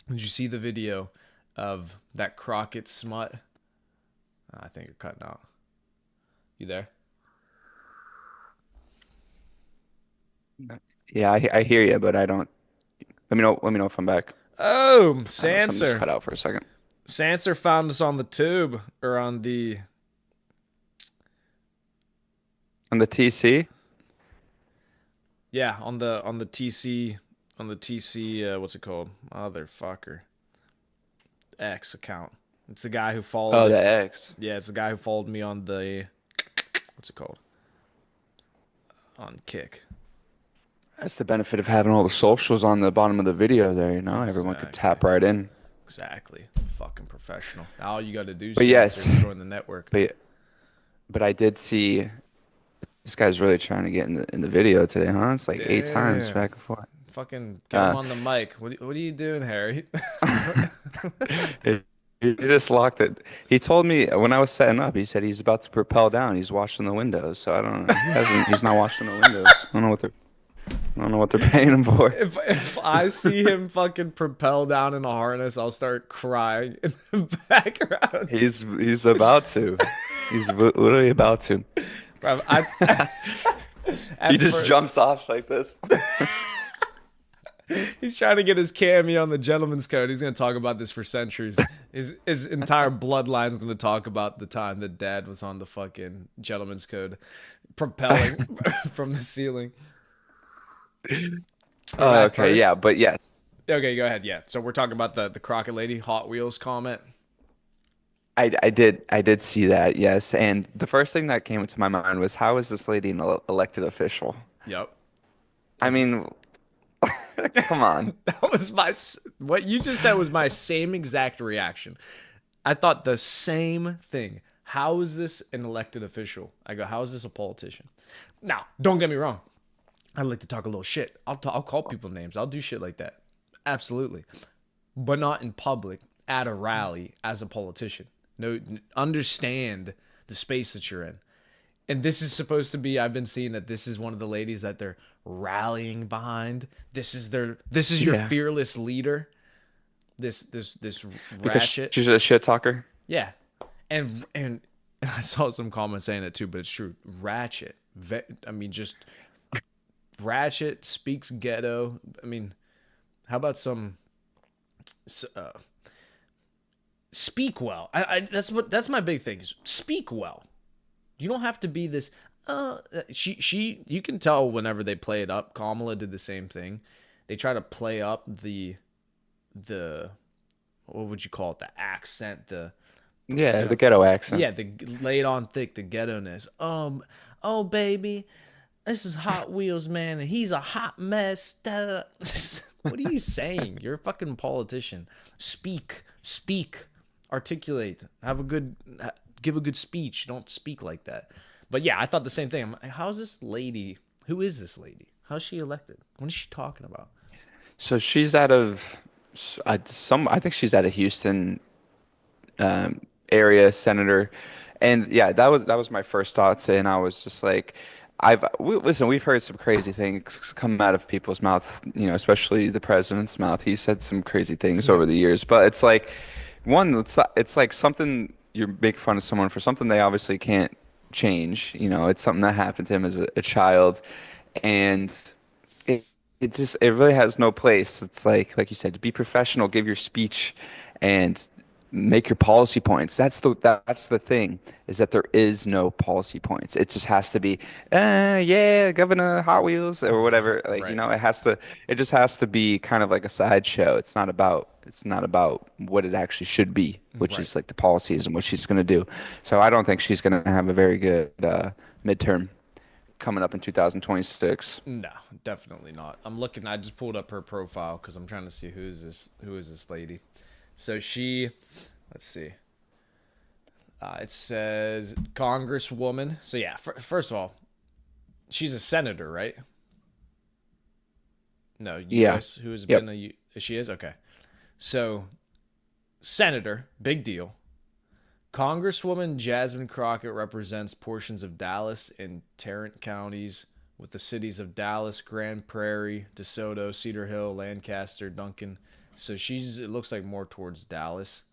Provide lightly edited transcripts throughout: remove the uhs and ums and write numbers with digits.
Did you see the video of that Crockett smut? I think you're cutting out. You there? Yeah, I hear you, but I don't. Let me know. Let me know if I'm back. Oh, I don't know. Something just Sanser. cut out for a second. Sanser found us on the tube or on the On the TC. yeah on the TC what's it called? Motherfucker X account. It's the guy who followed Oh, it. the X. Yeah, it's the guy who followed me on the what's it called? On Kick. That's the benefit of having all the socials on the bottom of the video there, everyone could Exactly. tap right in. Exactly. Fucking professional. All you got to do, But Sanser, yes, is join the network. but but I did see this guy's really trying to get in the video today, huh? It's like 8 times Damn. back and forth. Fucking get him Uh, on the mic. What are you doing, Harry? he he just locked it. He told me when I was setting up, he said he's about to propel down. He's washing the windows. So I don't know. He's not washing the windows. I don't know what they're paying him for. If I see him fucking propel down in a harness, I'll start crying in the background. He's about to. Literally about to. Bro, He at just first jumps off like this. he's trying to get his cameo on the gentleman's code. He's gonna talk about this for centuries. His entire bloodline's gonna talk about the time that dad was on the fucking gentleman's code, propelling from the ceiling. All Oh, right, okay, yeah, first. but yes, Okay, go ahead. Yeah. So we're talking about the Crockett Lady Hot Wheels comment. I did see that, yes. And the first thing that came into my mind was how is this lady an elected official? Yep. I This mean, come on. that was what you just said was my same exact reaction. I thought the same thing. How is this an elected official? I go, how is this a politician? Now, don't get me wrong. I like to talk a little shit. I'll call people names. I'll do shit like that. Absolutely. But not in public at a rally as a politician. No, understand the space that you're in. And this is supposed to be, I've been seeing that this is one of the ladies that they're rallying behind. This is your Yeah, fearless leader. This because ratchet. she's a shit talker. Yeah. And I saw some comments saying it too, but it's true. Ratchet. I mean, just ratchet speaks ghetto. I mean, how about some uh, speak well? That's my big thing is speak well. You don't have to be this. She. You can tell whenever they play it up. Kamala did the same thing. They try to play up the what would you call it? The accent. The Yeah, you the know ghetto accent. yeah, the laid on thick, the ghetto ness. Oh baby, this is Hot Wheels man, and he's a hot mess. Da, what are you saying? You're a fucking politician. Speak, articulate. Give a good speech. Don't speak like that. But yeah, I thought the same thing. I'm like, how's this lady? Who is this lady? How's she elected? What is she talking about? So she's out of I think she's out of Houston area senator, and yeah, that was my first thoughts, and I was just like, listen, we've heard some crazy things come out of people's mouth, especially the president's mouth. He said some crazy things Yeah, over the years, but it's like, one, it's like something you're making fun of someone for something they obviously can't change. It's something that happened to him as a child, and it it really has no place. It's like you said, to be professional, give your speech, and make your policy points. That's the thing, is that there is no policy points. It just has to be, yeah, Governor Hot Wheels or whatever. Like, right, it just has to be kind of like a sideshow. It's not about what it actually should be, which right. is like the policies and what she's going to do. So I don't think she's going to have a very good midterm coming up in 2026. No, definitely not. I'm looking. I just pulled up her profile because I'm trying to see who is this. Who is this lady? So she, let's see. It says Congresswoman. So yeah, first of all, she's a senator, right? No, Yeah. U.S. Who has Yep. been she is okay. So senator, big deal. Congresswoman Jasmine Crockett represents portions of Dallas and Tarrant counties with the cities of Dallas, Grand Prairie, DeSoto, Cedar Hill, Lancaster, Duncan, So it looks like more towards Dallas.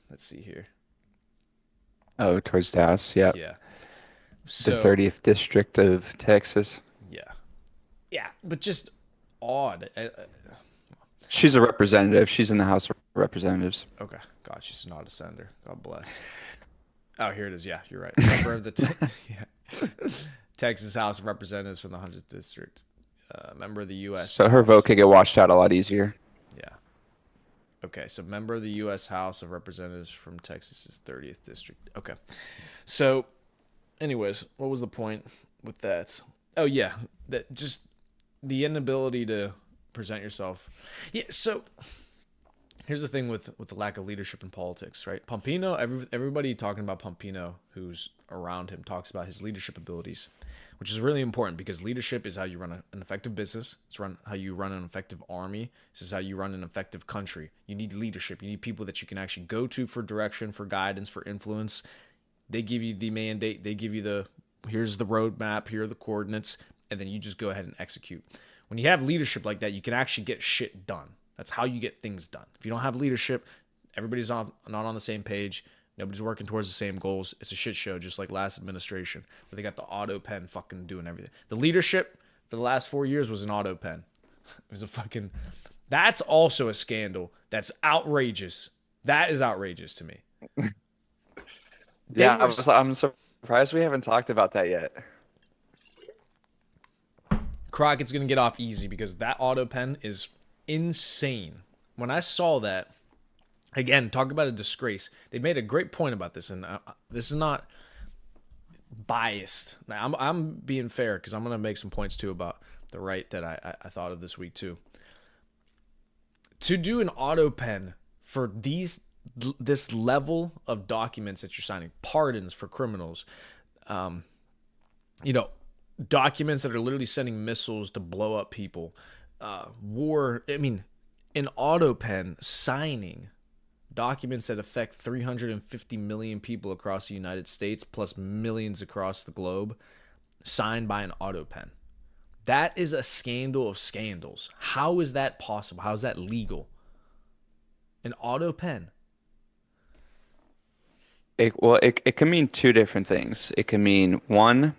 Let's see here. Oh, towards Dallas. Yeah. Yeah. The So 30th district of Texas. yeah, yeah, but just odd. She's a representative. She's in the House of Representatives. Okay, God, she's not a senator. God bless. Oh, here it is. Yeah, you're right. Member of the yeah. Texas House of Representatives from the 100th district. Member of the U.S. So her vote House. could get washed out a lot easier. Yeah. Okay, so member of the U.S. House of Representatives from Texas's 30th district. Okay. So, anyways, what was the point with that? Oh yeah, that just the inability to present yourself. Yeah. So here's the thing with the lack of leadership in politics, right? Pompeo, everybody talking about Pompeo who's around him talks about his leadership abilities, which is really important because leadership is how you run an effective business. It's how you run an effective army. This is how you run an effective country. You need leadership. You need people that you can actually go to for direction, for guidance, for influence. They give you the mandate. They give you here's the roadmap, here are the coordinates, and then you just go ahead and execute. When you have leadership like that, you can actually get shit done. That's how you get things done. If you don't have leadership, everybody's not on the same page. Nobody's working towards the same goals. It's a shit show, just like last administration, where they got the auto pen fucking doing everything. The leadership for the last 4 years was an auto pen. It was a fucking. That's also a scandal. That's outrageous. That is outrageous to me. Yeah, I'm surprised we haven't talked about that yet. Crockett's gonna get off easy because that auto pen is insane. When I saw that, again, talk about a disgrace. They made a great point about this, and this is not biased. Now, I'm being fair because I'm gonna make some points too about the right that I thought of this week too. To do an auto pen for this level of documents that you're signing, pardons for criminals, documents that are literally sending missiles to blow up people, war. I mean, an auto pen signing documents that affect 350 million people across the United States plus millions across the globe, signed by an auto pen. That is a scandal of scandals. How is that possible? How is that legal? An auto pen. It can mean two different things. It can mean one,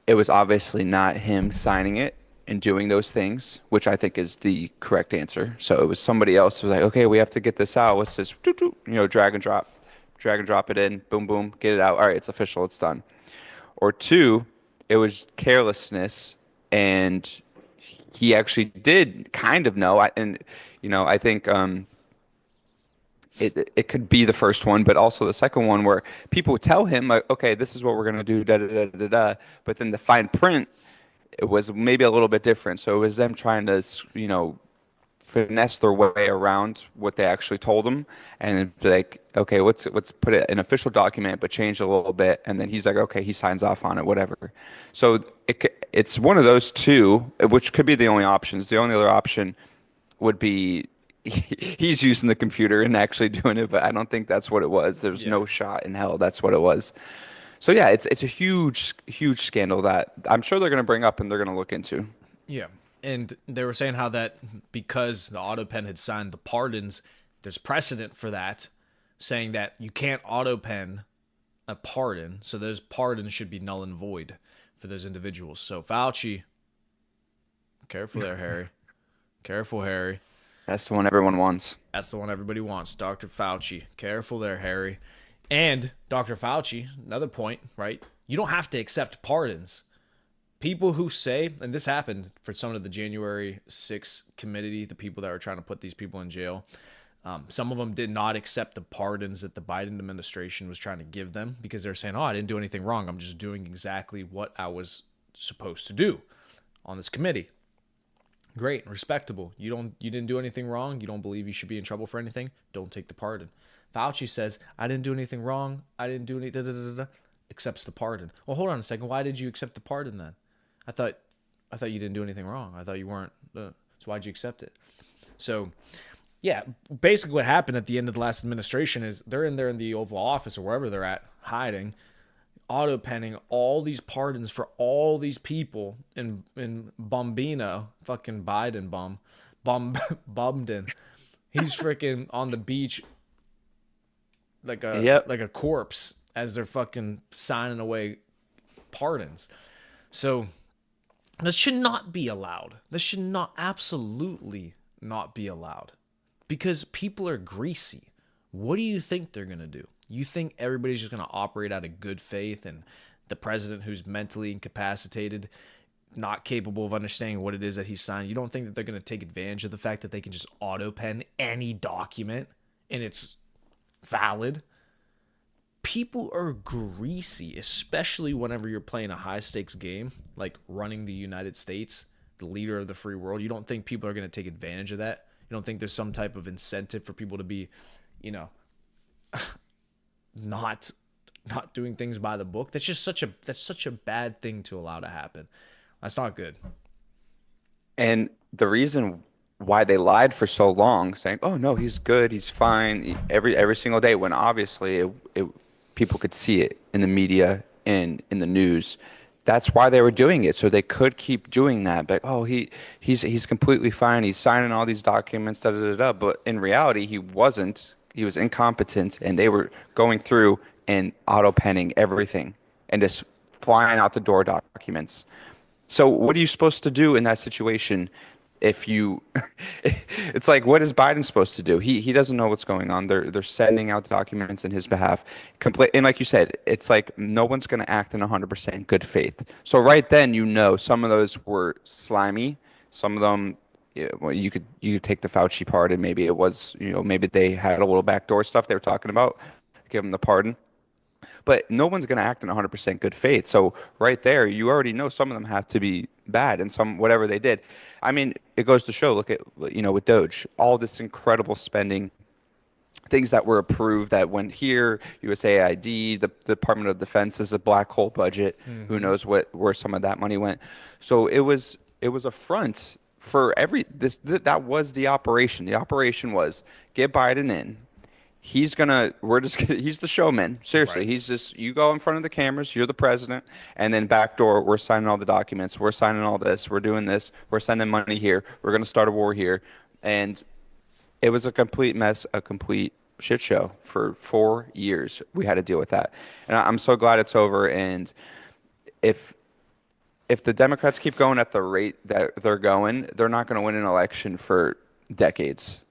it was obviously not him signing it and doing those things, which I think is the correct answer. So it was somebody else who was like, okay, we have to get this out. What's this? Drag and drop it in, boom, boom, get it out. All right, it's official, it's done. Or two, it was carelessness, and he actually did kind of know. I think it could be the first one, but also the second one where people would tell him like, okay, this is what we're gonna do, da da da da da. But then the fine print, it was maybe a little bit different. So it was them trying to, finesse their way around what they actually told him, and be like, okay, let's put it in an official document, but change it a little bit. And then he's like, okay, he signs off on it, whatever. So it's one of those two, which could be the only options. The only other option would be he's using the computer and actually doing it, but I don't think that's what it was. There's Yeah. no shot in hell that's what it was. So yeah, it's a huge scandal that I'm sure they're going to bring up and they're going to look into. Yeah. And they were saying how that because the auto pen had signed the pardons, there's precedent for that, saying that you can't auto pen a pardon, so those pardons should be null and void for those individuals. So Fauci, careful there, Harry. Careful, Harry. That's the one everyone wants. That's the one everybody wants. Dr. Fauci. Careful there, Harry. And Dr. Fauci, another point, right? You don't have to accept pardons. People who say, and this happened for some of the January 6th committee, the people that were trying to put these people in jail, some of them did not accept the pardons that the Biden administration was trying to give them because they're saying, oh, I didn't do anything wrong. I'm just doing exactly what I was supposed to do on this committee. Great, respectable. You didn't do anything wrong. You don't believe you should be in trouble for anything. Don't take the pardon. Fauci says, I didn't do anything wrong. I didn't do anything. Accepts the pardon. Well, hold on a second. Why did you accept the pardon then? I thought you didn't do anything wrong. I thought you weren't. So why'd you accept it? So, yeah, basically what happened at the end of the last administration is they're in there in the Oval Office or wherever they're at, hiding, auto penning all these pardons for all these people in Bombino, fucking Biden bum, Bum Bumden. He's freaking on the beach Yep. like a corpse as they're fucking signing away pardons. So this should not be allowed. This should not absolutely not be allowed because people are greasy. What do you think they're going to do? You think everybody's just going to operate out of good faith and the president who's mentally incapacitated, not capable of understanding what it is that he's signing, you don't think that they're going to take advantage of the fact that they can just auto pen any document and it's valid? People are greasy, especially whenever you're playing a high stakes game like running the United States, the leader of the free world. You don't think people are going to take advantage of that? You don't think there's some type of incentive for people to be, you know, not not doing things by the book? That's such a bad thing to allow to happen. That's not good. And the reason why they lied for so long, saying, "Oh no, he's good, he's fine," every single day, when obviously people could see it in the media and in the news. That's why they were doing it, so they could keep doing that. But oh, he's completely fine. He's signing all these documents, da da da da. But in reality, he wasn't. He was incompetent, and they were going through and auto penning everything and just flying out the door documents. So what are you supposed to do in that situation if you it's like, what is Biden supposed to do? He doesn't know what's going on. They're sending out documents in his behalf. Complete, and like you said, it's like no one's going to act in 100% good faith. So right then, some of those were slimy. Some of them, yeah, well, you could take the Fauci part and maybe it was, maybe they had a little backdoor stuff they were talking about, give them the pardon. But no one's going to act in 100% good faith. So right there, you already know some of them have to be bad and some whatever they did. I mean, it goes to show, look at, with Doge, all this incredible spending, things that were approved that went here, USAID, the Department of Defense is a black hole budget. Who knows where some of that money went. So it was a front for that was the operation. The operation was get Biden in. He's the showman. Seriously, Right. you go in front of the cameras, you're the president, and then backdoor, we're signing all the documents, we're signing all this, we're doing this, we're sending money here, we're going to start a war here. And it was a complete mess, a complete shit show for 4 years. We had to deal with that. And I'm so glad it's over. And if if the Democrats keep going at the rate that they're going, they're not going to win an election for decades.